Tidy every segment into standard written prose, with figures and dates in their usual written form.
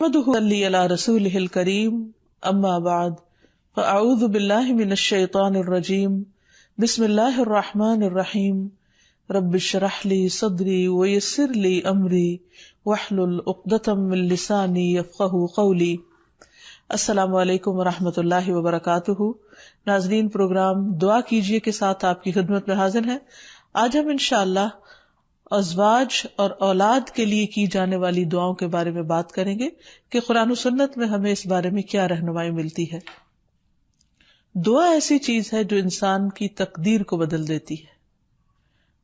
نحمده صلی علی رسولہ الکریم اما بعد فاعوذ باللہ من الشیطان الرجیم بسم اللہ الرحمن الرحیم رب اشرح لی صدری ویسر لی امری واحلل عقدۃ من لسانی یفقہوا قولی۔ السلام علیکم ورحمۃ اللہ وبرکاتہ۔ ناظرین، پروگرام دعا کیجیے کے ساتھ آپ کی خدمت میں حاضر ہیں۔ آج ہم انشاءاللہ ازواج اور اولاد کے لیے کی جانے والی دعاؤں کے بارے میں بات کریں گے کہ قرآن و سنت میں ہمیں اس بارے میں کیا رہنمائی ملتی ہے۔ دعا ایسی چیز ہے جو انسان کی تقدیر کو بدل دیتی ہے۔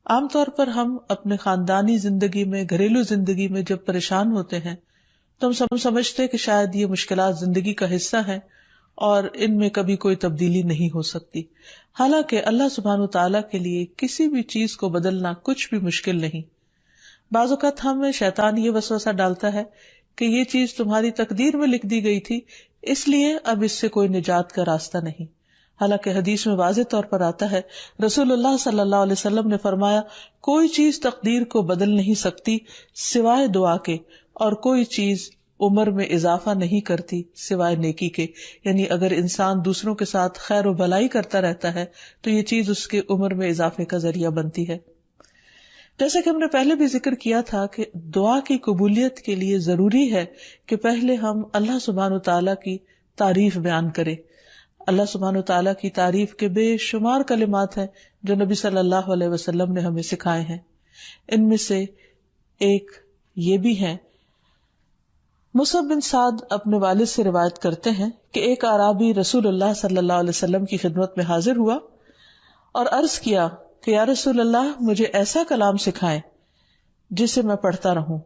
عام طور پر ہم اپنے خاندانی زندگی میں، گھریلو زندگی میں جب پریشان ہوتے ہیں تو ہم سمجھتے کہ شاید یہ مشکلات زندگی کا حصہ ہیں اور ان میں کبھی کوئی تبدیلی نہیں ہو سکتی، حالانکہ اللہ سبحانہ وتعالیٰ کے لیے کسی بھی چیز کو بدلنا کچھ بھی مشکل نہیں۔ بعض اوقات ہمیں شیطان یہ وسوسہ ڈالتا ہے کہ یہ چیز تمہاری تقدیر میں لکھ دی گئی تھی، اس لیے اب اس سے کوئی نجات کا راستہ نہیں۔ حالانکہ حدیث میں واضح طور پر آتا ہے، رسول اللہ صلی اللہ علیہ وسلم نے فرمایا، کوئی چیز تقدیر کو بدل نہیں سکتی سوائے دعا کے، اور کوئی چیز عمر میں اضافہ نہیں کرتی سوائے نیکی کے۔ یعنی اگر انسان دوسروں کے ساتھ خیر و بھلائی کرتا رہتا ہے تو یہ چیز اس کے عمر میں اضافے کا ذریعہ بنتی ہے۔ جیسا کہ ہم نے پہلے بھی ذکر کیا تھا کہ دعا کی قبولیت کے لیے ضروری ہے کہ پہلے ہم اللہ سبحانہ وتعالیٰ کی تعریف بیان کریں۔ اللہ سبحانہ وتعالیٰ کی تعریف کے بے شمار کلمات ہیں جو نبی صلی اللہ علیہ وسلم نے ہمیں سکھائے ہیں۔ ان میں سے ایک یہ بھی ہے، مصعب بن سعد اپنے والد سے روایت کرتے ہیں کہ ایک اعرابی رسول اللہ صلی اللہ علیہ وسلم کی خدمت میں حاضر ہوا اور عرض کیا کہ یا رسول اللہ، مجھے ایسا کلام سکھائیں جسے میں پڑھتا رہوں۔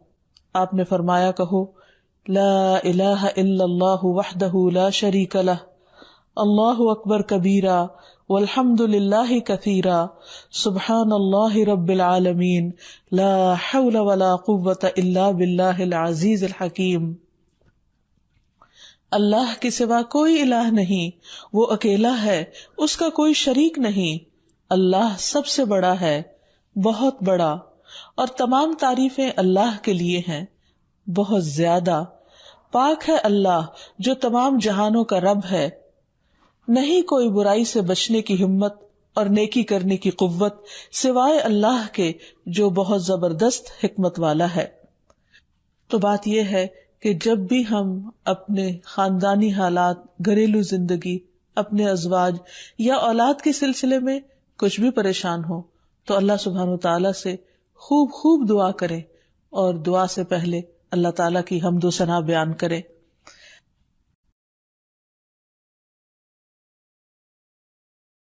آپ نے فرمایا، کہو لا الہ الا اللہ وحدہ لا شریک لہ، اللہ اکبر کبیرا والحمد للہ کثیرا، سبحان اللہ رب العالمین، لا حول ولا قوة الا باللہ العزیز الحکیم۔ اللہ کے سوا کوئی الہ نہیں، وہ اکیلا ہے، اس کا کوئی شریک نہیں، اللہ سب سے بڑا ہے، بہت بڑا، اور تمام تعریفیں اللہ کے لیے ہیں، بہت زیادہ۔ پاک ہے اللہ جو تمام جہانوں کا رب ہے، نہیں کوئی برائی سے بچنے کی ہمت اور نیکی کرنے کی قوت سوائے اللہ کے جو بہت زبردست حکمت والا ہے۔ تو بات یہ ہے کہ جب بھی ہم اپنے خاندانی حالات، گھریلو زندگی، اپنے ازواج یا اولاد کے سلسلے میں کچھ بھی پریشان ہو تو اللہ سبحانہ وتعالیٰ سے خوب خوب دعا کریں، اور دعا سے پہلے اللہ تعالیٰ کی حمد و ثنا بیان کریں۔